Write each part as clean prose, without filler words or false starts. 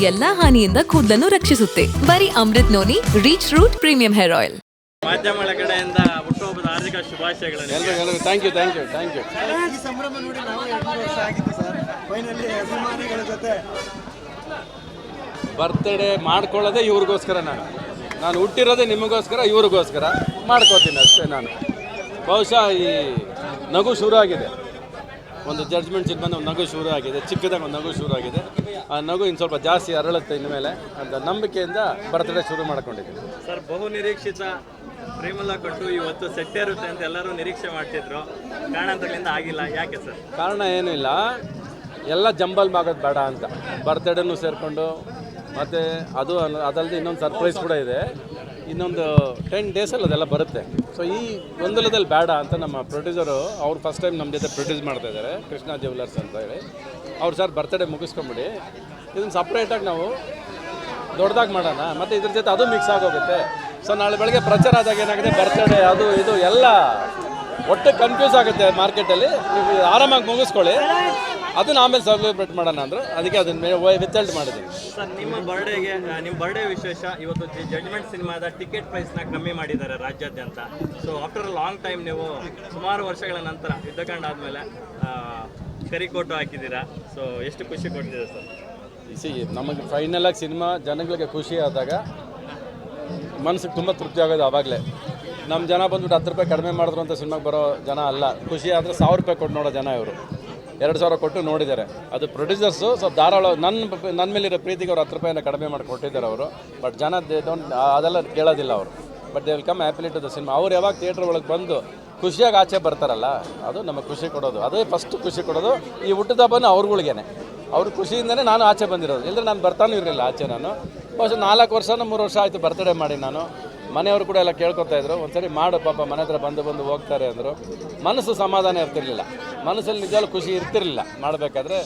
ಎಲ್ಲಾ ಹಾನಿಯಿಂದ ಕೂದಲನ್ನು ರಕ್ಷಿಸುತ್ತೆ. ಬರೀ Amrit noni reach root premium hair oil. ಮಾಧ್ಯಮಗಳ ಕಡೆಯಿಂದ ಹುಟ್ಟುಹಬ್ಬದ ಹಾರ್ದಿಕ ಶುಭಾಶಯಗಳನ್ನು. ಎಲ್ಲರಿಗೂ ಥ್ಯಾಂಕ್ ಯು. ಈ ಸಂಭ್ರಮ ನೋಡಿ ನಾವು 2 ವರ್ಷ ಆಗಿತ್ತು ಸರ್. ಫೈನಲಿ ಅಭಿಮಾನಿಗಳ ಜೊತೆ ಬರ್ತ್ಡೇ ಮಾಡ್ಕೊಳ್ಳೋದೇ ಇವ್ರಿಗೋಸ್ಕರ. ನಾನು ಹುಟ್ಟಿರೋದೇ ನಿಮಗೋಸ್ಕರ, ಇವ್ರಿಗೋಸ್ಕರ ಮಾಡ್ಕೋತೀನಿ ಅಷ್ಟೇ. ನಾನು ಬಹುಶಃ ಈ ನಗು ಶುರು ಆಗಿದೆ, ಒಂದು ಜಡ್ಜ್ಮೆಂಟ್ ಸಿನಿಮಾನ ಒಂದು ನಗು ಶುರು ಆಗಿದೆ, ಚಿಕ್ಕದಾಗಿ ಒಂದು ನಗು ಶುರು ಆಗಿದೆ. ಆ ನಗು ಇನ್ನು ಸ್ವಲ್ಪ ಜಾಸ್ತಿ ಅರಳುತ್ತೆ ಇನ್ಮೇಲೆ ಅಂತ ನಂಬಿಕೆಯಿಂದ ಬರ್ತ್ಡೇ ಶುರು ಮಾಡ್ಕೊಂಡಿದ್ದೀನಿ. ಸರ್, ಬಹು ನಿರೀಕ್ಷಿತ ಪ್ರೇಮಲ ಕೊಟ್ಟು ಇವತ್ತು ಸೆಟ್ ಇರುತ್ತೆ ಅಂತ ಎಲ್ಲರೂ ನಿರೀಕ್ಷೆ ಮಾಡ್ತಿದ್ರು. ಕಾರಣಾಂತರಗಳಿಂದ ಆಗಿಲ್ಲ, ಯಾಕೆ ಸರ್? ಕಾರಣ ಏನೂ ಇಲ್ಲ, ಎಲ್ಲ ಜಂಬಲ್ ಆಗೋದು ಬೇಡ ಅಂತ ಬರ್ತ್ಡೇನೂ ಸೇರಿಕೊಂಡು, ಮತ್ತು ಅದಲ್ಲದೆ ಇನ್ನೊಂದು ಸರ್ಪ್ರೈಸ್ ಕೂಡ ಇದೆ. ಇನ್ನೊಂದು 10 ಡೇಸಲ್ಲಿ ಅದೆಲ್ಲ ಬರುತ್ತೆ. ಸೊ ಈ ಗೊಂದಲದಲ್ಲಿ ಬೇಡ ಅಂತ ನಮ್ಮ ಪ್ರೊಡ್ಯೂಸರು ಅವ್ರು ಫಸ್ಟ್ ಟೈಮ್ ನಮ್ಮ ಜೊತೆ ಪ್ರೊಡ್ಯೂಸ್ ಮಾಡ್ತಾ ಇದ್ದಾರೆ, ಕೃಷ್ಣ ಜ್ಯುವೆಲರ್ಸ್ ಅಂತ ಹೇಳಿ. ಅವ್ರು ಸರ್ ಬರ್ತ್ಡೇ ಮುಗಿಸ್ಕೊಂಬಿಡಿ, ಇದನ್ನು ಸಪ್ರೇಟಾಗಿ ನಾವು ದೊಡ್ಡದಾಗಿ ಮಾಡೋಣ, ಮತ್ತು ಇದ್ರ ಜೊತೆ ಅದು ಮಿಕ್ಸ್ ಆಗೋಗುತ್ತೆ. ಸೊ ನಾಳೆ ಬೆಳಗ್ಗೆ ಪ್ರಚಾರ ಆದಾಗ ಏನಾಗುತ್ತೆ, ಬರ್ತ್ಡೇ ಅದು ಇದು ಎಲ್ಲ ಒಟ್ಟು ಕನ್ಫ್ಯೂಸ್ ಆಗುತ್ತೆ ಮಾರ್ಕೆಟಲ್ಲಿ. ನೀವು ಆರಾಮಾಗಿ ಮುಗಿಸ್ಕೊಳ್ಳಿ, ಅದನ್ನ ಆಮೇಲೆ ಸೆಲೆಬ್ರೇಟ್ ಮಾಡೋಣ ಅಂದರು. ಅದಕ್ಕೆ ಅದನ್ನ ವಿತಲ್ಟ್ ಮಾಡಿದ್ದೀನಿ. ಸರ್, ನಿಮ್ಮ ಬರ್ಡೇ ವಿಶೇಷ ಇವತ್ತು ಜಡ್ಜ್ಮೆಂಟ್ ಸಿನಿಮಾದ ಟಿಕೆಟ್ ಪ್ರೈಸ್ನ ಕಮ್ಮಿ ಮಾಡಿದ್ದಾರೆ ರಾಜ್ಯಾದ್ಯಂತ. ಸೊ ಆಫ್ಟರ್ ಲಾಂಗ್ ಟೈಮ್ ನೀವು ಸುಮಾರು ವರ್ಷಗಳ ನಂತರ ಯುದ್ಧಕಾಂಡ ಆದಮೇಲೆ ಕರಿಕೋಟು ಹಾಕಿದ್ದೀರಾ. ಸೊ ಎಷ್ಟು ಖುಷಿ ಕೊಡ್ತಿದೆ ಸರ್? ನಮಗೆ ಫೈನಲಾಗಿ ಸಿನಿಮಾ ಜನಗಳಿಗೆ ಖುಷಿ ಆದಾಗ ಮನಸ್ಸಿಗೆ ತುಂಬ ತೃಪ್ತಿ ಆಗೋದು ಆವಾಗಲೇ. ನಮ್ಮ ಜನ ಬಂದ್ಬಿಟ್ಟು 10 ರೂಪಾಯಿ ಕಡಿಮೆ ಮಾಡಿದ್ರು ಅಂತ ಸಿನಿಮಾಗೆ ಬರೋ ಜನ ಅಲ್ಲ. ಖುಷಿ ಆದರೆ 1000 ರೂಪಾಯಿ ಕೊಟ್ಟು ನೋಡೋ ಜನ ಇವರು. 2000 ಕೊಟ್ಟು ನೋಡಿದ್ದಾರೆ. ಅದು ಪ್ರೊಡ್ಯೂಸರ್ಸು ಸ್ವಲ್ಪ ಧಾರಾಳ ನನ್ನ ಮೇಲಿರೋ ಪ್ರೀತಿಗೆ ಅವ್ರು 10 ರೂಪಾಯಿನ ಕಡಿಮೆ ಮಾಡಿ ಕೊಟ್ಟಿದ್ದಾರೆ ಅವರು. ಬಟ್ ಜನ ಅದೆಲ್ಲ ಕೇಳೋದಿಲ್ಲ ಅವರು. But they will come happily to the cinema. ಅವ್ರು ಯಾವಾಗ ಥಿಯೇಟ್ರ್ ಒಳಗೆ ಬಂದು ಖುಷಿಯಾಗಿ ಆಚೆ ಬರ್ತಾರಲ್ಲ, ಅದು ನಮಗೆ ಖುಷಿ ಕೊಡೋದು. ಅದೇ ಫಸ್ಟ್ ಖುಷಿ ಕೊಡೋದು. ಈ ಹುಟ್ಟಿದ ಹಬ್ಬನ ಅವ್ರುಗಳಿಗೇನೆ, ಅವ್ರ ಖುಷಿಯಿಂದನೇ ನಾನು ಆಚೆ ಬಂದಿರೋದು. ಇಲ್ಲದ್ರೆ ನಾನು ಬರ್ತಾನೂ ಇರಲಿಲ್ಲ ಆಚೆ. ನಾನು ಬಹುಶಃ 4 ವರ್ಷನೋ 3 ವರ್ಷ ಆಯಿತು ಬರ್ತ್ಡೇ ಮಾಡಿ. ನಾನು ಮನೆಯವರು ಕೂಡ ಎಲ್ಲ ಕೇಳ್ಕೊತಾಯಿದ್ರು, ಒಂದ್ಸರಿ ಮಾಡು ಪಾಪ, ಮನೆ ಹತ್ರ ಬಂದು ಹೋಗ್ತಾರೆ ಅಂದರು. ಮನಸ್ಸು ಸಮಾಧಾನ ಇರ್ತಿರ್ಲಿಲ್ಲ, ಮನಸ್ಸಲ್ಲಿ ನಿಜವಾಗ್ಲೂ ಖುಷಿ ಇರ್ತಿರಲಿಲ್ಲ ಮಾಡಬೇಕಾದ್ರೆ.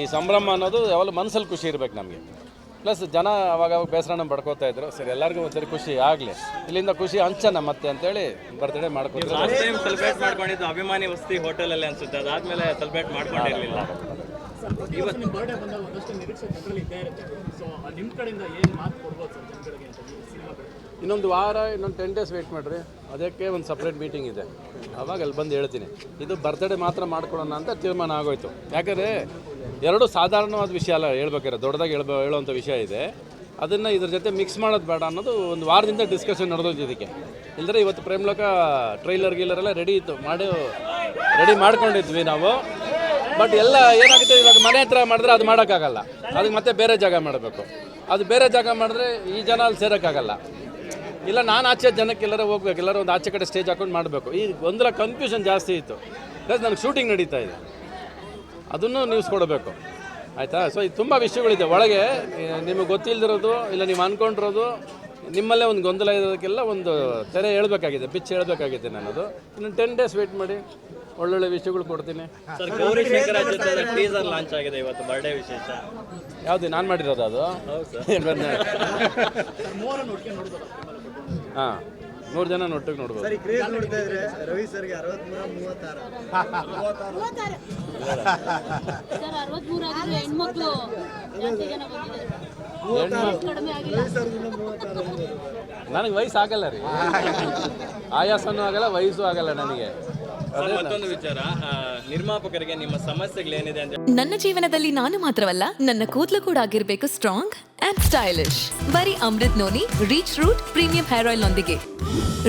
ಈ ಸಂಭ್ರಮ ಅನ್ನೋದು ಯಾವಾಗಲೂ ಮನಸ್ಸಲ್ಲಿ ಖುಷಿ ಇರಬೇಕು ನಮಗೆ. ಪ್ಲಸ್ ಜನ ಅವಾಗ ಬೇಸರನ ಪಡ್ಕೋತಾಯಿದ್ರು. ಸರಿ, ಎಲ್ಲರಿಗೂ ಒಂದ್ಸರಿ ಖುಷಿ ಆಗಲಿ, ಇಲ್ಲಿಂದ ಖುಷಿ ಹಂಚನ ಮತ್ತೆ ಅಂತೇಳಿ ಬರ್ತ್ಡೇ ಮಾಡ್ಕೊತಾರೆ. ಲಾಸ್ಟ್ ಟೈಮ್ ಸೆಲೆಬ್ರೇಟ್ ಮಾಡ್ಕೊಂಡಿದ್ದು ಅಭಿಮಾನಿ ವಸತಿ ಹೋಟೆಲಲ್ಲಿ ಅನ್ಸುತ್ತೆ, ಅದಾದಮೇಲೆ ಸೆಲೆಬ್ರೇಟ್ ಮಾಡ್ಕೊಂಡಿರಲಿಲ್ಲ. ಇವತ್ತು ನಿಮ್ಮ ಬರ್ಡೇ ಬಂದಾಗ ಒಂದಷ್ಟು ನಿರೀಕ್ಷೆ ಜನರಲ್ಲಿ ಇದ್ದೇ ಇರುತ್ತೆ. ಸೊ ನಿಮ್ಮ ಕಡೆಯಿಂದ ಏನು ಮಾತು ಕೊಡ್ಬೋದು ಸರ್ ಜನಗಳಿಗೆ ಅಂತ ಸಿನಿಮಾ? ಇನ್ನೊಂದು ವಾರ, ಇನ್ನೊಂದು 10 ಡೇಸ್ ವೆಯ್ಟ್ ಮಾಡಿರಿ. ಅದಕ್ಕೆ ಒಂದು ಸಪ್ರೇಟ್ ಮೀಟಿಂಗ್ ಇದೆ, ಅವಾಗ ಅಲ್ಲಿ ಬಂದು ಹೇಳ್ತೀನಿ. ಇದು ಬರ್ತ್ಡೇ ಮಾತ್ರ ಮಾಡ್ಕೊಳ್ಳೋಣ ಅಂತ ತೀರ್ಮಾನ ಆಗೋಯ್ತು. ಯಾಕಂದರೆ ಎರಡು ಸಾಧಾರಣವಾದ ವಿಷಯ ಅಲ್ಲ, ಹೇಳ್ಬೇಕಾದ್ರೆ ದೊಡ್ಡದಾಗಿ ಹೇಳೋವಂಥ ವಿಷಯ ಇದೆ. ಅದನ್ನು ಇದ್ರ ಜೊತೆ ಮಿಕ್ಸ್ ಮಾಡೋದು ಬೇಡ ಅನ್ನೋದು ಒಂದು ವಾರದಿಂದ ಡಿಸ್ಕಷನ್ ನಡೆದೋದು ಇದಕ್ಕೆ. ಇಲ್ಲದ್ರೆ ಇವತ್ತು ಪ್ರೇಮ್ಲೋಕ ಟ್ರೈಲರ್ ರೆಡಿ ಇತ್ತು, ರೆಡಿ ಮಾಡ್ಕೊಂಡಿದ್ವಿ ನಾವು. ಬಟ್ ಎಲ್ಲ ಏನಾಗುತ್ತೆ, ಇವಾಗ ಮನೆ ಹತ್ರ ಮಾಡಿದ್ರೆ ಅದು ಮಾಡೋಕ್ಕಾಗಲ್ಲ, ಅದಕ್ಕೆ ಮತ್ತೆ ಬೇರೆ ಜಾಗ ಮಾಡಬೇಕು. ಅದು ಬೇರೆ ಜಾಗ ಮಾಡಿದ್ರೆ ಈ ಜನ ಅಲ್ಲಿ ಸೇರೋಕ್ಕಾಗಲ್ಲ. ಇಲ್ಲ, ನಾನು ಆಚೆ ಜನಕ್ಕೆ ಎಲ್ಲರೂ ಹೋಗ್ಬೇಕು, ಎಲ್ಲರೂ ಒಂದು ಆಚೆ ಕಡೆ ಸ್ಟೇಜ್ ಹಾಕೊಂಡು ಮಾಡಬೇಕು. ಈ ಒಂದರ ಕನ್ಫ್ಯೂಷನ್ ಜಾಸ್ತಿ ಇತ್ತು. ಪ್ಲಸ್ ನನಗೆ ಶೂಟಿಂಗ್ ನಡೀತಾ ಇದೆ, ಅದನ್ನು ನ್ಯೂಸ್ ಕೊಡಬೇಕು, ಆಯಿತಾ? ಸೊ ಇದು ತುಂಬ ವಿಷಯಗಳಿದೆ ಒಳಗೆ, ನಿಮಗೆ ಗೊತ್ತಿಲ್ಲದಿರೋದು, ಇಲ್ಲ ನೀವು ಅಂದ್ಕೊಂಡಿರೋದು, ನಿಮ್ಮಲ್ಲೇ ಒಂದು ಗೊಂದಲ ಇರೋದಕ್ಕೆಲ್ಲ ಒಂದು ತೆರೆ ಹೇಳ್ಬೇಕಾಗಿದೆ, ಪಿಚ್ ಹೇಳ್ಬೇಕಾಗಿದೆ. ನನ್ನದು ಇನ್ನು 10 ಡೇಸ್ ವೆಯ್ಟ್ ಮಾಡಿ, ಒಳ್ಳೊಳ್ಳೆ ವಿಷಯಗಳು ಕೊಡ್ತೀನಿ. ಸರ್, ಗೌರಿ ಶಂಕರ ಜೊತೆ ಟೀಸರ್ ಲಾಂಚ್ ಆಗಿದೆ ಇವತ್ತು, ಬರ್ಡೇ ವಿಶೇಷ. ಯಾವುದು ನಾನು ಮಾಡಿರೋದು ಅದು? ಹಾಂ, 100 ಜನ ಒಟ್ಟಿಗೆ ನೋಡ್ಬೋದು. ಸರಿ, ಕ್ರೇಜ್ ನೋಡ್ತಾ ಇದ್ರೆ ರವಿ ಸರ್ಗೆ 63 ಹೆಣ್ಮಕ್ಳು ನನಗೆ ವಯಸ್ಸು ಆಗಲ್ಲ ರೀ, ಆಯಾಸನೂ ಆಗಲ್ಲ, ವಯಸ್ಸು ಆಗಲ್ಲ ನನಗೆ. ಮತ್ತೊಂದು ವಿಚಾರ, ನಿರ್ಮಾಪಕರಿಗೆ ನಿಮ್ಮ ಸಮಸ್ಯೆಗಳೇನಿದೆ ಅಂತ. ನನ್ನ ಜೀವನದಲ್ಲಿ ನಾನು ಮಾತ್ರವಲ್ಲ, ನನ್ನ ಕೂದಲು ಕೂಡ ಆಗಿರ್ಬೇಕು ಸ್ಟ್ರಾಂಗ್ ಅಂಡ್ ಸ್ಟೈಲಿಶ್. ಬರೀ Amrit noni reach root premium hair ಆಯಿಲ್ ನೊಂದಿಗೆ.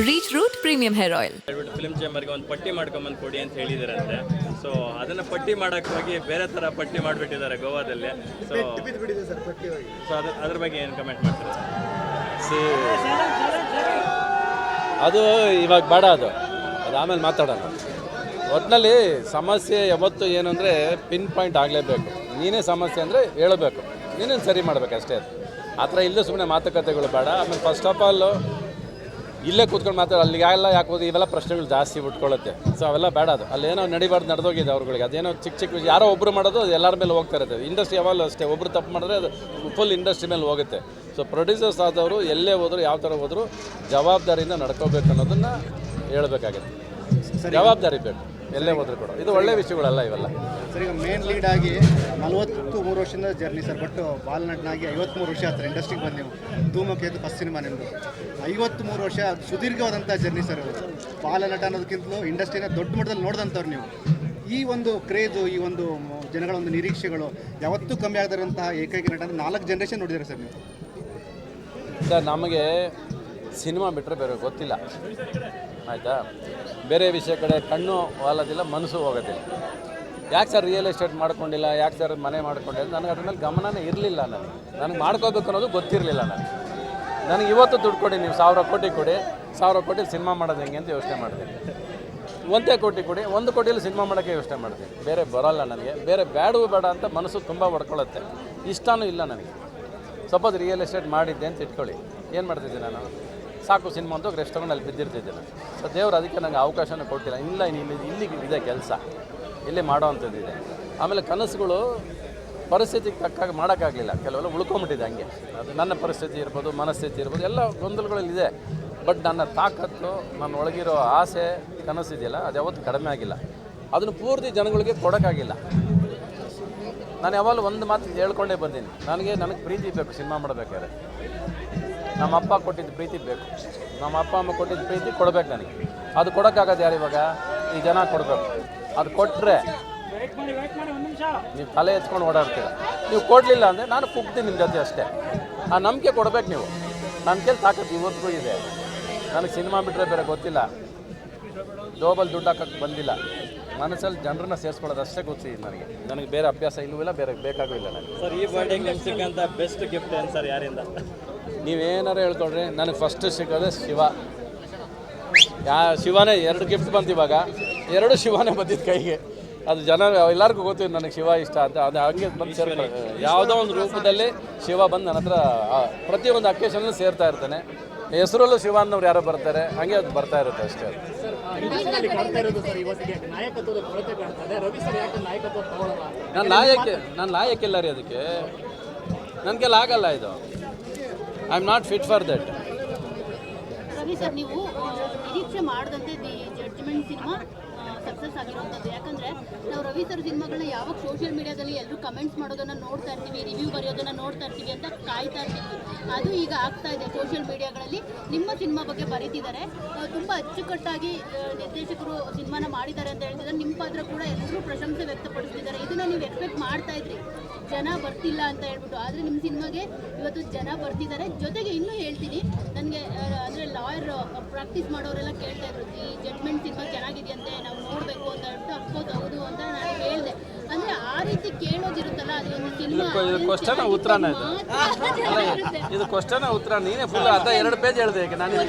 Reach root premium hair oil film ಚೇಂಬರ್ಗೆ ಒಂದು ಪಟ್ಟಿ ಮಾಡ್ಕೊಂಬಂದು ಕೊಡಿ ಅಂತ ಹೇಳಿದಾರಂತೆ. ಸೊ ಅದನ್ನ ಪಟ್ಟಿ ಮಾಡಕ್ಕೆ ಹೋಗಿ ಬೇರೆ ತರ ಪಟ್ಟಿ ಮಾಡಿಬಿಟ್ಟಿದ್ದಾರೆ ಗೋವಾದಲ್ಲಿ. ಸೊ ಅದ್ರ ಬಗ್ಗೆ ಏನು ಕಮೆಂಟ್ ಮಾಡ್ತಾರೆ? ಅದು ಇವಾಗ ಬೇಡ, ಅದು ಆಮೇಲೆ ಮಾತಾಡೋಣ. ಒಟ್ಟಿನಲ್ಲಿ ಸಮಸ್ಯೆ ಯಾವತ್ತು ಏನು ಅಂದರೆ ಪಿನ್ ಪಾಯಿಂಟ್ ಆಗಲೇಬೇಕು. ನೀನೇ ಸಮಸ್ಯೆ ಅಂದರೆ ಹೇಳಬೇಕು, ನೀನೇನು ಸರಿ ಮಾಡಬೇಕು ಅಷ್ಟೇ. ಅದು ಆ ಥರ ಇಲ್ಲದೆ ಸುಮ್ಮನೆ ಮಾತುಕತೆಗಳು ಬೇಡ. ಆಮೇಲೆ ಫಸ್ಟ್ ಆಫ್ ಆಲ್ ಇಲ್ಲೇ ಕೂತ್ಕೊಂಡು ಮಾತಾಡೋ ಅಲ್ಲಿಗೆಲ್ಲ ಯಾಕೋದು, ಇವೆಲ್ಲ ಪ್ರಶ್ನೆಗಳು ಜಾಸ್ತಿ ಉಟ್ಕೊಳ್ಳುತ್ತೆ. ಸೊ ಅವೆಲ್ಲ ಬೇಡ. ಅದು ಅಲ್ಲೇನೋ ನಡಿಬಾರ್ದು ನಡೆದೋಗಿದೆ ಅವ್ರುಗಳಿಗೆ. ಅದೇನೋ ಚಿಕ್ಕ ವಿಷಯ, ಯಾರೋ ಒಬ್ಬರು ಮಾಡೋದು ಅದು ಎಲ್ಲರ ಮೇಲೆ ಹೋಗ್ತಾ ಇರುತ್ತೆ. ಇಂಡಸ್ಟ್ರಿ ಯಾವಾಗಲೂ ಅಷ್ಟೇ, ಒಬ್ಬರು ತಪ್ಪು ಮಾಡಿದ್ರೆ ಅದು ಫುಲ್ ಇಂಡಸ್ಟ್ರಿ ಮೇಲೆ ಹೋಗುತ್ತೆ. ಸೊ ಪ್ರೊಡ್ಯೂಸರ್ಸ್ ಆದವರು ಎಲ್ಲೇ ಹೋದರೂ, ಯಾವ ಥರ ಹೋದರೂ ಜವಾಬ್ದಾರಿಯಿಂದ ನಡ್ಕೋಬೇಕು ಅನ್ನೋದನ್ನು ಹೇಳಬೇಕಾಗುತ್ತೆ. ಜವಾಬ್ದಾರಿ ಬೇಕು. ಎಲ್ಲೇ ಹೋದ್ರು ಕೂಡ ಇದು ಒಳ್ಳೆ ವಿಷಯಗಳಲ್ಲ ಇವೆಲ್ಲ. ಸರ್ ಈಗ ಮೇನ್ ಲೀಡ್ ಆಗಿ 43 ವರ್ಷದ ಜರ್ನಿ ಸರ್, ಬಟ್ ಬಾಲನಟನಾಗಿ 53 ವರ್ಷ ಹತ್ರ ಇಂಡಸ್ಟ್ರಿಗೆ ಬಂದು ನೀವು ಧೂಮಕೇತು ಫಸ್ಟ್ ಸಿನಿಮಾ ನಿಮ್ಮದು 53 ವರ್ಷ ಸುದೀರ್ಘವಾದಂಥ ಜರ್ನಿ ಸರ್. ಬಾಲನಟ ಅನ್ನೋದಕ್ಕಿಂತಲೂ ಇಂಡಸ್ಟ್ರಿನ ದೊಡ್ಡ ಮಟ್ಟದಲ್ಲಿ ನೋಡಿದಂಥವ್ರು ನೀವು. ಈ ಒಂದು ಕ್ರೇಜು, ಈ ಒಂದು ಜನಗಳ ಒಂದು ನಿರೀಕ್ಷೆಗಳು ಯಾವತ್ತೂ ಕಮ್ಮಿ ಆಗದಿರೋಂತಹ ಏಕೈಕ ನಟ ಅಂದರೆ 4 ಜನರೇಷನ್ ನೋಡಿದ್ದಾರೆ ಸರ್ ನೀವು. ಸರ್ ನಮಗೆ ಸಿನಿಮಾ ಬಿಟ್ಟರೆ ಬೇರೆ ಗೊತ್ತಿಲ್ಲ, ಆಯಿತಾ. ಬೇರೆ ವಿಷಯ ಕಡೆ ಕಣ್ಣು ವಾಲೋದಿಲ್ಲ, ಮನಸ್ಸು ಹೋಗೋದಿಲ್ಲ. ಯಾಕೆ ಸರ್ ರಿಯಲ್ ಎಸ್ಟೇಟ್ ಮಾಡ್ಕೊಂಡಿಲ್ಲ, ಯಾಕೆ ಸರ್ ಮನೆ ಮಾಡ್ಕೊಂಡಿಲ್ಲ, ನನಗೆ ಅದ್ರ ಮೇಲೆ ಗಮನನೇ ಇರಲಿಲ್ಲ. ನನಗೆ ಮಾಡ್ಕೋಬೇಕು ಅನ್ನೋದು ಗೊತ್ತಿರಲಿಲ್ಲ. ನನಗೆ ಇವತ್ತು ದುಡ್ಡು ಕೊಡಿ, ನೀವು 1000 ಕೋಟಿ ಕೊಡಿ, 1000 ಕೋಟಿ ಸಿನಿಮಾ ಮಾಡೋದು ಹೆಂಗೆ ಅಂತ ಯೋಚನೆ ಮಾಡ್ತೀನಿ. 1 ಕೋಟಿ ಕೊಡಿ, 1 ಕೋಟಿಯಲ್ಲಿ ಸಿನಿಮಾ ಮಾಡೋಕ್ಕೆ ಯೋಚನೆ ಮಾಡ್ತೀನಿ. ಬೇರೆ ಬರೋಲ್ಲ ನನಗೆ. ಬೇರೆ ಬೇಡವೂ ಬೇಡ ಅಂತ ಮನಸ್ಸು ತುಂಬ ಹೊಡ್ಕೊಳ್ಳುತ್ತೆ. ಇಷ್ಟನೂ ಇಲ್ಲ ನನಗೆ. ಸಪೋಸ್ ರಿಯಲ್ ಎಸ್ಟೇಟ್ ಮಾಡಿದ್ದೆ ಅಂತ ಇಟ್ಕೊಳ್ಳಿ, ಏನು ಮಾಡ್ತಿದ್ದೆ ನಾನು? ಸಾಕು ಸಿನಿಮಾ ಅಂತ ರೆಸ್ಟ್ ತೊಗೊಂಡು ಅಲ್ಲಿ ಬಿದ್ದಿರ್ತಿದ್ದೆ ನಾನು. ಸೊ ದೇವ್ರು ಅದಕ್ಕೆ ನನಗೆ ಅವಕಾಶನೂ ಕೊಟ್ಟಿಲ್ಲ. ಇಲ್ಲ ಇಲ್ಲಿಗೆ ಇದೆ ಕೆಲಸ, ಇಲ್ಲಿ ಮಾಡೋ ಅಂಥದ್ದಿದೆ. ಆಮೇಲೆ ಕನಸುಗಳು ಪರಿಸ್ಥಿತಿಗೆ ತಕ್ಕಾಗ ಮಾಡೋಕ್ಕಾಗಲಿಲ್ಲ, ಕೆಲವೆಲ್ಲ ಉಳ್ಕೊಂಬಿಟ್ಟಿದೆ ಹಂಗೆ. ಅದು ನನ್ನ ಪರಿಸ್ಥಿತಿ ಇರ್ಬೋದು, ಮನಸ್ಥಿತಿ ಇರ್ಬೋದು, ಎಲ್ಲ ಗೊಂದಲಗಳಲ್ಲಿದೆ. ಬಟ್ ನನ್ನ ತಾಕತ್ತು, ನನ್ನ ಒಳಗಿರೋ ಆಸೆ, ಕನಸಿದೆಯಲ್ಲ, ಅದು ಯಾವತ್ತೂ ಕಡಿಮೆ ಆಗಿಲ್ಲ. ಅದನ್ನು ಪೂರ್ತಿ ಜನಗಳಿಗೆ ಕೊಡೋಕ್ಕಾಗಿಲ್ಲ. ನಾನು ಯಾವಾಗಲೂ ಒಂದು ಮಾತು ಹೇಳ್ಕೊಂಡೇ ಬಂದೀನಿ, ನನಗೆ ಪ್ರೀತಿ ಬೇಕು ಸಿನಿಮಾ ಮಾಡಬೇಕಾದ್ರೆ. ನಮ್ಮ ಅಪ್ಪ ಕೊಟ್ಟಿದ್ದು ಪ್ರೀತಿ ಬೇಕು, ನಮ್ಮ ಅಪ್ಪ ಅಮ್ಮ ಕೊಟ್ಟಿದ್ದು ಪ್ರೀತಿ ಕೊಡಬೇಕು ನನಗೆ. ಅದು ಕೊಡೋಕ್ಕಾಗೋದು ಯಾರು ಇವಾಗ? ಈ ಜನ ಕೊಡಬೇಕು. ಅದು ಕೊಟ್ಟರೆ ನೀವು ತಲೆ ಎತ್ಕೊಂಡು ಓಡಾಡ್ತೀರ. ನೀವು ಕೊಡಲಿಲ್ಲ ಅಂದರೆ ನಾನು ಕುಗ್ತೀನಿ ನಿಮ್ಮ ಜೊತೆ ಅಷ್ಟೇ. ಆ ನಂಬಿಕೆ ಕೊಡಬೇಕು ನೀವು. ನನ್ನ ಕೈಲಿ ತಾಕತ್ತು ಇವತ್ತಿಗೂ ಇದೆ. ನನಗೆ ಸಿನಿಮಾ ಬಿಟ್ಟರೆ ಬೇರೆ ಗೊತ್ತಿಲ್ಲ, ಜೋಬಲ್ಲಿ ದುಡ್ಡು ಹಾಕೋಕ್ಕೆ ಬಂದಿಲ್ಲ. ಮನಸ್ಸಲ್ಲಿ ಜನರನ್ನ ಸೇರಿಸ್ಕೊಳ್ಳೋದು ಅಷ್ಟೇ ಗೊತ್ತಿದೆ ನನಗೆ ಬೇರೆ ಅಭ್ಯಾಸ ಇಲ್ಲವೂ ಇಲ್ಲ, ಬೇರೆ ಬೇಕಾಗೂ ಇಲ್ಲ ನನಗೆ. ಸರ್ ಈ ಬರ್ಡೇಗೆ ನಿಮ್ಗೆ ಸಿಕ್ಕಂಥ ಬೆಸ್ಟ್ ಗಿಫ್ಟ್ ಏನು ಸರ್, ಯಾರಿಂದ? ನೀವೇನಾರು ಹೇಳ್ಕೊಳ್ರಿ, ನನಗೆ ಫಸ್ಟ್ ಸಿಗೋದೇ ಶಿವ. ಶಿವನೇ 2 ಗಿಫ್ಟ್ ಬಂತು ಇವಾಗ, 2 ಶಿವನೇ ಬಂದಿದ್ದು ಕೈಗೆ. ಅದು ಜನ ಎಲ್ಲರಿಗೂ ಗೊತ್ತಿದೆ ನನಗೆ ಶಿವ ಇಷ್ಟ ಅಂತ. ಅದು ಹಂಗೆ ಬಂದು ಸೇರ್ಕೊಳ್ಳಿ, ಯಾವುದೋ ಒಂದು ರೂಪದಲ್ಲಿ ಶಿವ ಬಂದು ನನ್ನ ಹತ್ರ ಪ್ರತಿಯೊಂದು ಅಕೇಶನ್ನಲ್ಲಿ ಸೇರ್ತಾ ಇರ್ತಾನೆ. ಹೆಸರಲ್ಲೂ ಶಿವ ಅನ್ನೋರು ಯಾರೋ ಬರ್ತಾರೆ, ಹಾಗೆ ಅದು ಬರ್ತಾ ಇರುತ್ತೆ ಅಷ್ಟೇ. ಇಂಡಸ್ಟ್ರಿಯಲ್ಲಿ ಕಾಣ್ತಾ ಇರೋದು ಸರ್ ಇವತ್ತಿಗೆ ನಾಯಕತ್ವದ ಕೊರತೆ ಕಾಣ್ತದೆ. ರವಿ ಸರ್ ಯಾಕೆ ನಾಯಕತ್ವ ತಗೊಳ್ಳಲ್ಲ? ನಾನು ಲಾಯಕ್ಕಿಲ್ಲ ರೀ ಅದಕ್ಕೆ. ನನಗೆಲ್ಲ ಆಗಲ್ಲ ಇದು. I am not fit for that. Ravi sir, ನೀವು ನಿರೀಕ್ಷೆ ಮಾಡಿದಂತೆ ದಿ ಜಡ್ಜ್ಮೆಂಟ್ ಸಿನಿಮಾ ಸಕ್ಸಸ್ ಆಗಿರುವಂಥದ್ದು. ಯಾಕಂದರೆ ನಾವು ರವಿ ಸರ್ ಸಿನಿಮಾಗಳನ್ನ ಯಾವಾಗ ಸೋಷಿಯಲ್ ಮೀಡಿಯಾದಲ್ಲಿ ಎಲ್ಲರೂ ಕಮೆಂಟ್ಸ್ ಮಾಡೋದನ್ನು ನೋಡ್ತಾ ಇರ್ತೀವಿ, ರಿವ್ಯೂ ಬರೆಯೋದನ್ನು ನೋಡ್ತಾ ಇರ್ತೀವಿ ಅಂತ ಕಾಯ್ತಾ ಇರ್ತೀವಿ. ಅದು ಈಗ ಆಗ್ತಾ ಇದೆ. ಸೋಷಿಯಲ್ ಮೀಡಿಯಾಗಳಲ್ಲಿ ನಿಮ್ಮ ಸಿನಿಮಾ ಬಗ್ಗೆ ಬರೀತಿದ್ದಾರೆ, ತುಂಬ ಅಚ್ಚುಕಟ್ಟಾಗಿ ನಿರ್ದೇಶಕರು ಸಿನಿಮಾನ ಮಾಡಿದ್ದಾರೆ ಅಂತ ಹೇಳ್ತಿದ್ದಾರೆ. ನಿಮ್ಮ ಪಾತ್ರ ಕೂಡ ಎಲ್ಲರೂ ಪ್ರಶಂಸೆ ವ್ಯಕ್ತಪಡಿಸ್ತಿದ್ದಾರೆ. ಇದನ್ನು ನೀವು ಎಕ್ಸ್ಪೆಕ್ಟ್ ಮಾಡ್ತಾ ಇದ್ರಿ, ಜನ ಬರ್ತಿಲ್ಲ ಅಂತ ಹೇಳ್ಬಿಟ್ಟು. ಆದರೆ ನಿಮ್ಮ ಸಿನಿಮಾಗೆ ಇವತ್ತು ಜನ ಬರ್ತಿದ್ದಾರೆ. ಜೊತೆಗೆ ಇನ್ನೂ ಹೇಳ್ತೀನಿ, ನನಗೆ ಅಂದರೆ ಲಾಯರ್ ಪ್ರಾಕ್ಟೀಸ್ ಮಾಡೋರೆಲ್ಲ ಕೇಳ್ತಾ ಇದ್ರು, ಈ ಜಡ್ಜ್ಮೆಂಟ್ ಸಿನಿಮಾ ಚೆನ್ನಾಗಿದೆಯಂತೆ, ನಾವು ನೋಡಬೇಕು ಅಂತ ಹೇಳ್ಬಿಟ್ಟು. ಅಫ್ಕೋರ್ಸ್ ಹೌದು ಅಂತ ನಾನು ಹೇಳಿದೆ. ಅಂದರೆ ಆ ರೀತಿ ಕೇಳೋದಿರುತ್ತಲ್ಲ, ಅದು ಒಂದು ಸಿನಿಮಾ ಇದು ಕ್ವಶನ್ ಉತ್ತರನೇ ಇದು ಕ್ವಶನ್ ಉತ್ತರ. ನೀನೇ ಫುಲ್ ಅದ 2 ಪೇಜ್ ಹೇಳಿದೆ. ಈಗ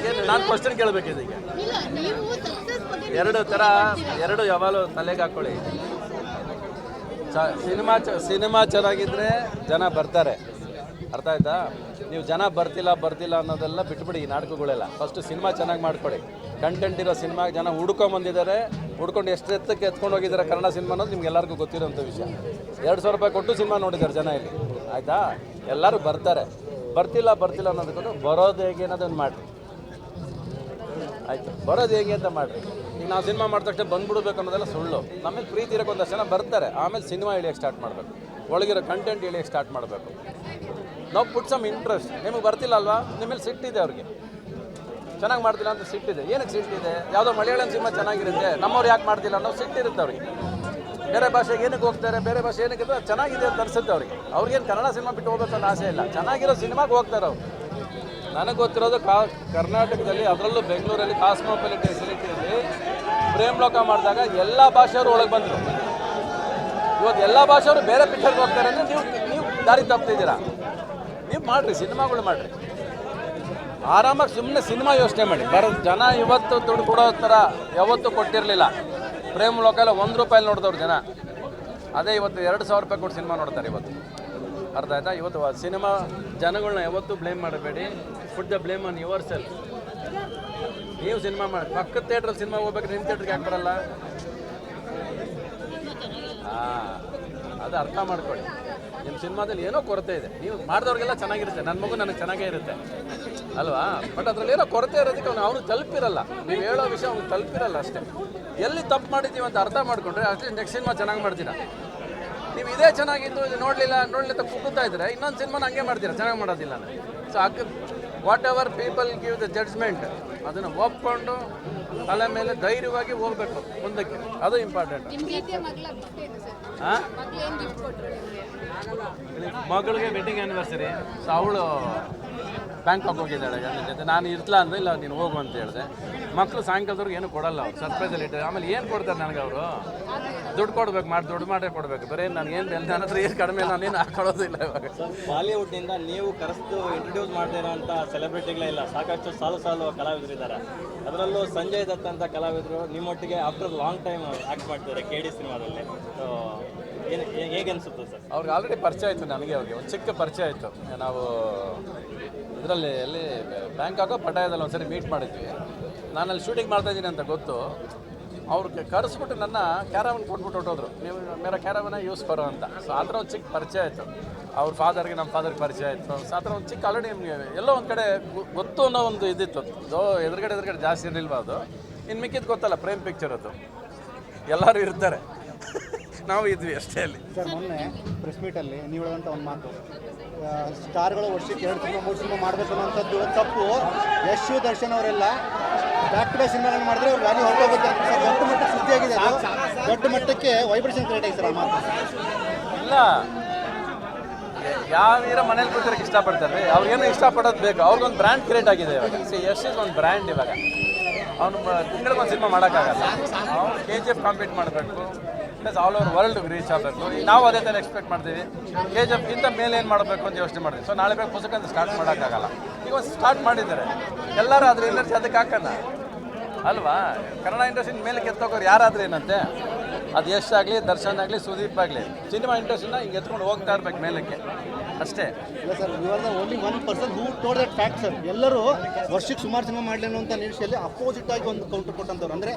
ನಾನು ಕ್ವಶನ್ ಕೇಳಬೇಕಿದೆ. ಈಗ ಇಲ್ಲ, ನೀವು ಸಕ್ಸಸ್ ಬಗ್ಗೆ 2 ಥರ 2 ಯಾವಾಗಲೂ ತಲೆಗೆ ಹಾಕ್ಕೊಳ್ಳಿ. ಸಿನಿಮಾ ಚೆನ್ನಾಗಿದ್ದರೆ ಜನ ಬರ್ತಾರೆ, ಅರ್ಥ ಆಯ್ತಾ? ನೀವು ಜನ ಬರ್ತಿಲ್ಲ ಅನ್ನೋದೆಲ್ಲ ಬಿಟ್ಬಿಡಿ. ಈ ನಾಟಕಗಳೆಲ್ಲ ಫಸ್ಟ್ ಸಿನಿಮಾ ಚೆನ್ನಾಗಿ ಮಾಡ್ಕೊಳ್ಳಿ. ಕಂಟೆಂಟ್ ಇರೋ ಸಿನಿಮಾಗೆ ಜನ ಹುಡ್ಕೊಂಬಂದಿದ್ದಾರೆ, ಹುಡ್ಕೊಂಡು ಎಷ್ಟು ಎತ್ತಕ್ಕೆ ಎತ್ಕೊಂಡು ಹೋಗಿದ್ದಾರೆ ಕನ್ನಡ ಸಿನಿಮಾ ಅನ್ನೋದು ನಿಮ್ಗೆ ಎಲ್ಲರಿಗೂ ಗೊತ್ತಿರೋಂಥ ವಿಷಯ. 200 ರೂಪಾಯಿ ಕೊಟ್ಟು ಸಿನಿಮಾ ನೋಡಿದ್ದಾರೆ ಜನ ಇಲ್ಲಿ, ಆಯಿತಾ? ಎಲ್ಲರೂ ಬರ್ತಾರೆ. ಬರ್ತಿಲ್ಲ ಅನ್ನೋದಕ್ಕೂ ಬರೋದು ಹೇಗೆ ಅನ್ನೋದನ್ನು ಮಾಡಿರಿ, ಆಯಿತು? ಬರೋದು ಹೇಗೆ ಅಂತ ಮಾಡಿರಿ. ಈಗ ನಾವು ಸಿನಿಮಾ ಮಾಡಿದ ತಕ್ಷಣ ಬಂದ್ಬಿಡ್ಬೇಕು ಅನ್ನೋದೆಲ್ಲ ಸುಳ್ಳು. ನಮಗೆ ಪ್ರೀತಿ ಇರೋಕೆ ಒಂದಷ್ಟು ಜನ ಬರ್ತಾರೆ, ಆಮೇಲೆ ಸಿನಿಮಾ ಇಳಿಯೋಕ್ಕೆ ಸ್ಟಾರ್ಟ್ ಮಾಡಬೇಕು, ಒಳಗಿರೋ ಕಂಟೆಂಟ್ ಇಳಿಯೋಕ್ಕೆ ಸ್ಟಾರ್ಟ್ ಮಾಡಬೇಕು. ನಾವು ಪುಟ್ ಸಮ್ ಇಂಟ್ರೆಸ್ಟ್. ನಿಮಗೆ ಬರ್ತಿಲ್ಲ ಅಲ್ವಾ, ನಿಮ್ಮಲ್ಲಿ ಸಿಟ್ಟಿದೆ ಅವ್ರಿಗೆ, ಚೆನ್ನಾಗಿ ಮಾಡ್ತಿಲ್ಲ ಅಂತ ಸಿಟ್ಟಿದೆ. ಏನಕ್ಕೆ ಸಿಟ್ಟಿದೆ? ಯಾವುದೋ ಮಲಯಾಳಂ ಸಿನಿಮಾ ಚೆನ್ನಾಗಿರುತ್ತೆ, ನಮ್ಮವ್ರು ಯಾಕೆ ಮಾಡ್ತಿಲ್ಲ ಅನ್ನೋ ಸಿಟ್ಟಿರುತ್ತೆ ಅವ್ರಿಗೆ. ಬೇರೆ ಭಾಷೆಗೆ ಏನಕ್ಕೆ ಹೋಗ್ತಾರೆ, ಬೇರೆ ಭಾಷೆ ಏನಕ್ಕೆ ಚೆನ್ನಾಗಿದೆ ಅಂತ ಅನಿಸುತ್ತೆ ಅವ್ರಿಗೆ. ಅವ್ರಿಗೇನು ಕನ್ನಡ ಸಿನಿಮಾ ಬಿಟ್ಟು ಹೋಗೋದು ಅನ್ನೋ ಆಸೆ ಇಲ್ಲ, ಚೆನ್ನಾಗಿರೋ ಸಿನಿಮಾಗೆ ಹೋಗ್ತಾರೆ ಅವ್ರು. ನನಗೆ ಗೊತ್ತಿರೋದು ಕರ್ನಾಟಕದಲ್ಲಿ, ಅದರಲ್ಲೂ ಬೆಂಗಳೂರಲ್ಲಿ ಕಾಸ್ಮೋಪಾಲಿಟನ್ ಸಿಟಿಯಲ್ಲಿ ಪ್ರೇಮ್ ಲೋಕ ಮಾಡಿದಾಗ ಎಲ್ಲ ಭಾಷೆಯವರು ಒಳಗೆ ಬಂದರು. ಇವತ್ತು ಎಲ್ಲ ಭಾಷೆಯವರು ಬೇರೆ ಪಿಕ್ಚರ್ಗೆ ಹೋಗ್ತಾರೆ ಅಂದರೆ ನೀವು ದಾರಿ ತಪ್ಪಿದ್ದೀರಾ. ನೀವು ಮಾಡಿರಿ, ಸಿನಿಮಾಗಳು ಮಾಡಿರಿ, ಆರಾಮಾಗಿ ಸುಮ್ಮನೆ ಸಿನಿಮಾ ಯೋಚನೆ ಮಾಡಿ. ಜನ ಇವತ್ತು ದುಡ್ಡು ಕೊಡೋ ಥರ ಯಾವತ್ತೂ ಕೊಟ್ಟಿರಲಿಲ್ಲ. ಪ್ರೇಮ್ ಲೋಕ ಎಲ್ಲ 1 ರೂಪಾಯಿ ನೋಡಿದವ್ರು ಜನ, ಅದೇ ಇವತ್ತು 2,000 ರೂಪಾಯಿ ಕೊಟ್ಟು ಸಿನಿಮಾ ನೋಡ್ತಾರೆ ಇವತ್ತು, ಅರ್ಥ ಆಯ್ತಾ? ಇವತ್ತು ಸಿನಿಮಾ ಜನಗಳನ್ನ ಯಾವತ್ತೂ ಬ್ಲೇಮ್ ಮಾಡಬೇಡಿ. Put the blame on your self. ನೀವು ಸಿನಿಮಾ ಮಾಡಿ, ಪಕ್ಕದ ಥಿಯೇಟ್ರಲ್ಲಿ ಸಿನಿಮಾ ಹೋಗ್ಬೇಕಾದ್ರೆ ನಿಮ್ಮ ಥಿಯೇಟ್ರಿಗೆ ಯಾಕೆ ಬರಲ್ಲ? ಅದು ಅರ್ಥ ಮಾಡ್ಕೊಳ್ಳಿ. ನಿಮ್ಮ ಸಿನಿಮಾದಲ್ಲಿ ಏನೋ ಕೊರತೆ ಇದೆ. ನೀವು ಮಾಡಿದವ್ರಿಗೆಲ್ಲ ಚೆನ್ನಾಗಿರುತ್ತೆ, ನನ್ನ ಮಗು ನನಗೆ ಚೆನ್ನಾಗೇ ಇರುತ್ತೆ ಅಲ್ವಾ? ಬಟ್ ಅದರಲ್ಲಿ ಏನೋ ಕೊರತೆ ಇರೋದಕ್ಕೆ ಅವನು ತಲುಪಿರಲ್ಲ. ನೀವು ಹೇಳೋ ವಿಷಯ ಅವ್ನಿಗೆ ತಲುಪಿರಲ್ಲ ಅಷ್ಟೇ. ಎಲ್ಲಿ ತಪ್ಪು ಮಾಡಿದ್ದೀವಿ ಅಂತ ಅರ್ಥ ಮಾಡಿಕೊಂಡ್ರೆ ಅಟ್ಲೀಸ್ಟ್ ನೆಕ್ಸ್ಟ್ ಸಿನಿಮಾ ಚೆನ್ನಾಗಿ ಮಾಡ್ತೀರಾ. ನೀವು ಇದೇ ಚೆನ್ನಾಗಿದ್ದು ಇದು ನೋಡಲಿಲ್ಲ ಕುಗ್ಗುತ್ತಾ ಇದ್ರೆ ಇನ್ನೊಂದು ಸಿನಿಮಾನ ಹಂಗೆ ಮಾಡ್ತೀರಾ, ಚೆನ್ನಾಗಿ ಮಾಡೋದಿಲ್ಲ. So whatever people give the judgement ಅದನ್ನು ಒಪ್ಕೊಂಡು ತಲೆ ಮೇಲೆ ಧೈರ್ಯವಾಗಿ ಹೋಗ್ಬೇಕು ಮುಂದಕ್ಕೆ, ಅದು ಇಂಪಾರ್ಟೆಂಟ್. ಮಗಳಿಗೆ ವೆಡ್ಡಿಂಗ್ ಆ್ಯನಿವರ್ಸರಿ, ಸೊ ಅವಳು ಬ್ಯಾಂಕಾಕ್ ಹೋಗಿದ್ದಾಳೆ ಗಂಡನ ಜೊತೆ. ನಾನು ಇರ್ಲಾ ಅಂದ್ರೆ ಇಲ್ಲ ನೀನು ಹೋಗು ಅಂತ ಹೇಳಿದೆ. ಮಕ್ಕಳು ಸಾಯಂಕಾಲದವ್ರಿಗೆ ಏನು ಕೊಡಲ್ಲ, ಅವ್ರು ಸರ್ಪ್ರೈಸಲ್ಲಿ ಇಟ್ಟು ಆಮೇಲೆ ಏನು ಕೊಡ್ತಾರೆ ನನಗೆ ಅವರು? ದುಡ್ಡು ಕೊಡ್ಬೇಕು, ದುಡ್ಡು ಮಾಡೇ ಕೊಡಬೇಕು. ಬರೀ ನನಗೇನು ನನ್ನ ಹತ್ರ ಏನು ಕಡಿಮೆ ನಾನೇನು ಹಾಕೊಳ್ಳೋದಿಲ್ಲ ಇವಾಗ. ಬಾಲಿವುಡ್ನಿಂದ ನೀವು ಕರೆಸ್ತು ಇಂಟ್ರೊಡ್ಯೂಸ್ ಮಾಡದೇ ಇರೋಂಥ ಸೆಲೆಬ್ರಿಟಿಗಳೇ ಇಲ್ಲ, ಸಾಕಷ್ಟು ಸಾಲು ಕಲಾವಿದರಿದ್ದಾರೆ. ಅದರಲ್ಲೂ ಸಂಜಯ್ ದತ್ ಅಂತ ಕಲಾವಿದರು ನಿಮ್ಮೊಟ್ಟಿಗೆ ಆಫ್ಟರ್ ಲಾಂಗ್ ಟೈಮ್ ಆ್ಯಕ್ಟ್ ಮಾಡ್ತಿದ್ದಾರೆ KD ಸಿನಿಮಾದಲ್ಲಿ. ಸೊ ಹೇಗೆ ಅನಿಸುತ್ತೆ ಸರ್? ಅವ್ರಿಗೆ ಆಲ್ರೆಡಿ ಪರಿಚಯ ಆಯಿತು, ನನಗೆ ಅವ್ರಿಗೆ ಒಂದು ಚಿಕ್ಕ ಪರಿಚಯ ಆಯಿತು. ನಾವು ಇದರಲ್ಲಿ ಎಲ್ಲಿ ಬ್ಯಾಂಕಾಕೋ ಪಟಾಯದಲ್ಲಿ ಒಂದ್ಸರಿ ಮೀಟ್ ಮಾಡಿದ್ವಿ. ನಾನಲ್ಲಿ ಶೂಟಿಂಗ್ ಮಾಡ್ತಾಯಿದ್ದೀನಿ ಅಂತ ಗೊತ್ತು. ಅವ್ರಿಗೆ ಕರೆಸ್ಬಿಟ್ಟು ನನ್ನ ಕ್ಯಾರವನ್ ಕೊಟ್ಬಿಟ್ಟು ಹೊಟ್ಟೋದ್ರು, ನೀವು ಮೇರಾ ಕ್ಯಾರವನ್ನ ಯೂಸ್ ಕರೋ ಅಂತ. ಸೊ ಆ ಥರ ಒಂದು ಚಿಕ್ಕ ಪರಿಚಯ ಆಯಿತು. ಅವ್ರ ಫಾದರ್ಗೆ ನಮ್ಮ ಫಾದರ್ಗೆ ಪರಿಚಯ ಆಯಿತು. ಸೊ ಆ ಥರ ಒಂದು ಚಿಕ್ಕ ಆಲ್ರೆಡಿ ನಿಮಗೆ ಎಲ್ಲೋ ಒಂದು ಕಡೆ ಗೊತ್ತು ಅನ್ನೋ ಒಂದು ಇದಿತ್ತು. ಎದುರುಗಡೆ ಜಾಸ್ತಿ ಇರಲಿಲ್ವ ಅದು. ಇನ್ನು ಮಿಕ್ಕಿದ್ದು ಗೊತ್ತಲ್ಲ, ಪ್ರೇಮ್ ಪಿಕ್ಚರ್ ಅದು ಎಲ್ಲರೂ ಇರ್ತಾರೆ, ನಾವು ಇದ್ವಿ ಅಷ್ಟೇ ಅಲ್ಲಿ. ಸರ್ ಮೊನ್ನೆ ಪ್ರೆಸ್ ಮೀಟಲ್ಲಿ ನೀವು ಹೇಳೋಂಥ ಒಂದು ಮಾತು, ಸ್ಟಾರ್ಗಳು ವರ್ಷಕ್ಕೆ 2 ಸಿನಿಮಾ 3 ಸಿನಿಮಾ ಮಾಡಬೇಕು ಅನ್ನೋಂಥದ್ದು ತಪ್ಪು. ಯಶ್ ದರ್ಶನ್ ಅವರೆಲ್ಲ ಬ್ಯಾಕ್ ಟು ಬ್ಯಾಕ್ ಸಿನಿಮಾಗಳನ್ನು ಮಾಡಿದ್ರೆ ಅವ್ರು ವ್ಯಾಲ್ಯೂ ಹೊರಟೋಗುತ್ತೆ ಅಂತ ಸರ್ ದೊಡ್ಡ ಮಟ್ಟಕ್ಕೆ ಸುದ್ದಿ ಆಗಿದೆ. ಅದು ದೊಡ್ಡ ಮಟ್ಟಕ್ಕೆ ವೈಬ್ರೇಷನ್ ಕ್ರಿಯೇಟ್ ಆಗಿದೆ ಸರ್ ಆ ಮಾತು. ಇಲ್ಲ, ಯಾವ ಹೀರೋ ಮನೇಲಿ ಕೂತಿರೋಕ್ಕೆ ಇಷ್ಟಪಡ್ತಾರೆ, ಅವ್ರಿಗೇನು ಇಷ್ಟಪಡೋದು ಬೇಕು. ಅವ್ರಿಗೊಂದು ಬ್ರ್ಯಾಂಡ್ ಕ್ರಿಯೇಟ್ ಆಗಿದೆ ಇವಾಗ. ಯಶ್ ಇಸ್ ಒಂದು ಬ್ರ್ಯಾಂಡ್ ಇವಾಗ. ಅವನು ತಿಂಗಳಿಗೊಂದು ಸಿನಿಮಾ ಮಾಡೋಕ್ಕಾಗಲ್ಲ, ಅವ್ನು KGF ಕಾಂಪೀಟ್ ಮಾಡಬೇಕು, plus all over world reach ಆಗಬೇಕು. ನಾವು ಅದೇ ಥರ ಎಕ್ಸ್ಪೆಕ್ಟ್ ಮಾಡ್ತೀವಿ. KGFಗಿಂತ ಮೇಲೆ ಏನು ಮಾಡಬೇಕು ಅಂತ ಯೋಚನೆ ಮಾಡ್ತೀವಿ. ಸೊ ನಾಳೆ ಬೇಕು ಪುಸ್ತಕ ಅಂತ ಸ್ಟಾರ್ಟ್ ಮಾಡೋಕ್ಕಾಗಲ್ಲ. ಈಗ ಒಂದು ಸ್ಟಾರ್ಟ್ ಮಾಡಿದ್ದಾರೆ, ಎಲ್ಲರೂ ಅದ್ರ ಎನರ್ಜಿ ಅದಕ್ಕೆ ಹಾಕೋಣ ಅಲ್ವಾ. ಕನ್ನಡ ಇಂಡಸ್ಟ್ರಿನ ಮೇಲೆ ಕೆತ್ತೋಗೋರು ಯಾರಾದ್ರೂ ಏನಂತೆ, ಅದು ಯಶ್ ಆಗಲಿ, ದರ್ಶನ್ ಆಗಲಿ, ಸುದೀಪ್ ಆಗಲಿ, ಸಿನಿಮಾ ಇಂಡಸ್ಟ್ರಿನ ಹಿಂಗೆ ಎತ್ಕೊಂಡು ಹೋಗ್ತಾ ಇರ್ಬೇಕು ಮೇಲಕ್ಕೆ ಅಷ್ಟೇ. ಇಲ್ಲ sir, you are the only 1% who told that fact sir. ಎಲ್ಲರೂ ವರ್ಷಕ್ಕೆ ಸುಮಾರು ಸಿನಿಮಾ ಮಾಡಲಿ ಅನ್ನೋಂಥ ನಿರೀಕ್ಷೆಯಲ್ಲಿ ಅಪೋಸಿಟ್ ಆಗಿ ಒಂದು ಕೌಂಟರ್ ಕೊಟ್ಟಂಥವ್ರು. ಅಂದರೆ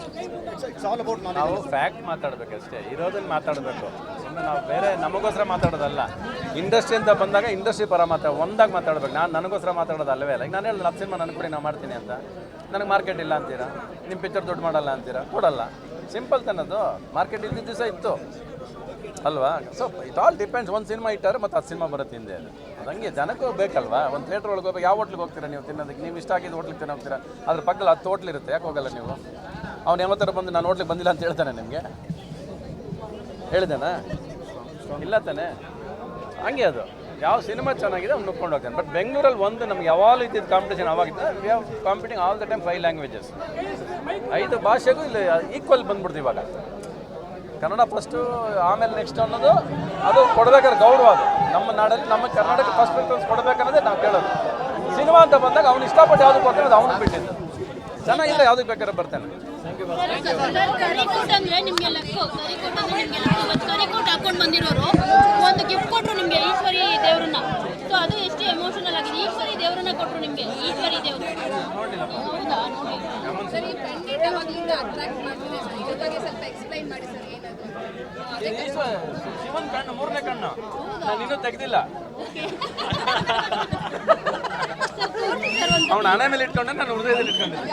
ಇಟ್ಸ್ ಆಲ್ ಅಬೌಟ್ ನಾವು ಫ್ಯಾಕ್ಟ್ ಮಾತಾಡಬೇಕಷ್ಟೇ, ಇರೋದನ್ನು ಮಾತಾಡಬೇಕು. ಸುಮ್ಮನೆ ನಾವು ಬೇರೆ ನಮಗೋಸ್ಕರ ಮಾತಾಡೋದಲ್ಲ. ಇಂಡಸ್ಟ್ರಿ ಅಂತ ಬಂದಾಗ ಇಂಡಸ್ಟ್ರಿ ಪರ ಒಂದಾಗಿ ಮಾತಾಡಬೇಕು. ನಾನು ನನಗೋಸ್ಕರ ಮಾತಾಡೋದು ಅಲ್ಲವೇ ಅಲ್ಲ. ಈಗ ನಾನು ಹೇಳಿದ್ರೆ 10 ಸಿನಿಮಾ ನನಗೆ ಕೊಡಿ, ನಾನು ಮಾಡ್ತೀನಿ ಅಂತ. ನನಗೆ ಮಾರ್ಕೆಟ್ ಇಲ್ಲ ಅಂತೀರಾ, ನಿಮ್ಮ ಪಿಕ್ಚರ್ ದುಡ್ಡು ಮಾಡಲ್ಲ ಅಂತೀರಾ, ಕೊಡಲ್ಲ. ಸಿಂಪಲ್ ತನ್ನದು. ಮಾರ್ಕೆಟ್ ಇದ್ದಿದ್ದ ದಿವಸ ಇತ್ತು ಅಲ್ವಾ. So it all depends. ಒಂದು ಸಿನಿಮಾ ಇಟ್ಟಾರೆ ಮತ್ತು 10 ಸಿನಿಮಾ ಬರುತ್ತೆ ಹಿಂದೆ. ಅದು ಹಂಗೆ ಜನಕ್ಕೂ ಬೇಕಲ್ವಾ. ಒಂದು ಥಿಯೇಟ್ರ್ ಒಳಗೆ ಹೋಗ್ಬೇಕು, ಯಾವ ಹೋಟ್ಲಿಗೆ ಹೋಗ್ತೀರಾ ನೀವು ತಿನ್ನೋದಕ್ಕೆ? ನೀವು ಇಷ್ಟ ಆಗಿದ್ದು ಹೋಟ್ಲಿಗೆ ತಿನ್ನೋ ಹೋಗ್ತೀರಾ, ಅದ್ರ ಪಕ್ಕದಲ್ಲಿ 10 ಹೋಟ್ಲ್ ಇರುತ್ತೆ, ಯಾಕೆ ಹೋಗಲ್ಲ ನೀವು? ಅವ್ನು ಯಾವತ್ತರ ಬಂದು ನಾನು ಹೋಟ್ಲಿಗೆ ಬಂದಿಲ್ಲ ಅಂತ ಹೇಳ್ತಾನೆ ನಿಮಗೆ? ಹೇಳಿದಾನಾ? ಇಲ್ಲ ತಾನೆ. ಹಂಗೆ ಅದು ಯಾವ ಸಿನಿಮಾ ಚೆನ್ನಾಗಿದೆ ಅವ್ನು ನುಕ್ಕೊಂಡು ಹೋಗ್ತಾನೆ. ಬಟ್ ಬೆಂಗಳೂರಲ್ಲಿ ಒಂದು ನಮ್ಗೆ ಯಾವಾಗಲೂ ಇದ್ದಿದ್ದು ಕಾಂಪಿಟೇಷನ್ ಅವಾಗಿತ್ತು. We have competing all the time 5 languages. 5 ಭಾಷೆಗೂ ಇಲ್ಲಿ ಈಕ್ವಲ್ ಬಂದ್ಬಿಡ್ತು ಇವಾಗ. ಕನ್ನಡ ಫಸ್ಟು, ಆಮೇಲೆ ನೆಕ್ಸ್ಟ್ ಅನ್ನೋದು ಅದು ಕೊಡಬೇಕಾದ್ರೆ ಗೌರವ. ಅದು ನಮ್ಮ ನಾಡಲ್ಲಿ ನಮ್ಮ ಕರ್ನಾಟಕ ಫಸ್ಟ್ ಪ್ರಿಫರೆನ್ಸ್ ಕೊಡಬೇಕನ್ನೋದೇ ನಾವು ಕೇಳೋದು. ಸಿನಿಮಾ ಅಂತ ಬಂದಾಗ ಅವ್ನು ಇಷ್ಟಪಟ್ಟು ಯಾವುದಕ್ಕೆ ಹೋಗ್ತಾನೆ ಅದು ಅವ್ನಿಗೆ ಬಿಟ್ಟಿದ್ದು. ಚೆನ್ನಾಗಿಲ್ಲ ಯಾವುದಕ್ಕೆ ಬೇಕಾದ್ರೆ ಬರ್ತಾನೆ. ಕರಿಕೋಟ್ ಅಂದ್ರೆ ನಿಮ್ಗೆ ಕರಿಕೋಟ್ ಹಾಕೊಂಡು ಬಂದಿರೋರು ಒಂದು ಗಿಫ್ಟ್ ಕೊಟ್ಟರು ನಿಮ್ಗೆ, ಈಶ್ವರಿ ದೇವ್ರನ್ನ. ಸೊ ಅದು ಎಷ್ಟು ಎಮೋಷನಲ್ ಆಗಿದೆ. ಈಶ್ವರಿ ದೇವ್ರನ್ನ ಕೊಟ್ಟರು ನಿಮ್ಗೆ, ಈಶ್ವರಿ ದೇವ್ರು. ಹೌದಾ? ಶಿವನ್ ಕಣ್ಣು, 3ನೇ ಕಣ್ಣು ನಾನು ಇನ್ನೂ ತೆಗ್ದಿಲ್ಲ. ಅವನ ಹಣೆ ಮೇಲೆ ಇಟ್ಕೊಂಡೆ, ನಾನು ಹೃದಯದಲ್ಲಿ ಇಟ್ಕೊಂಡಿದ್ದೆ.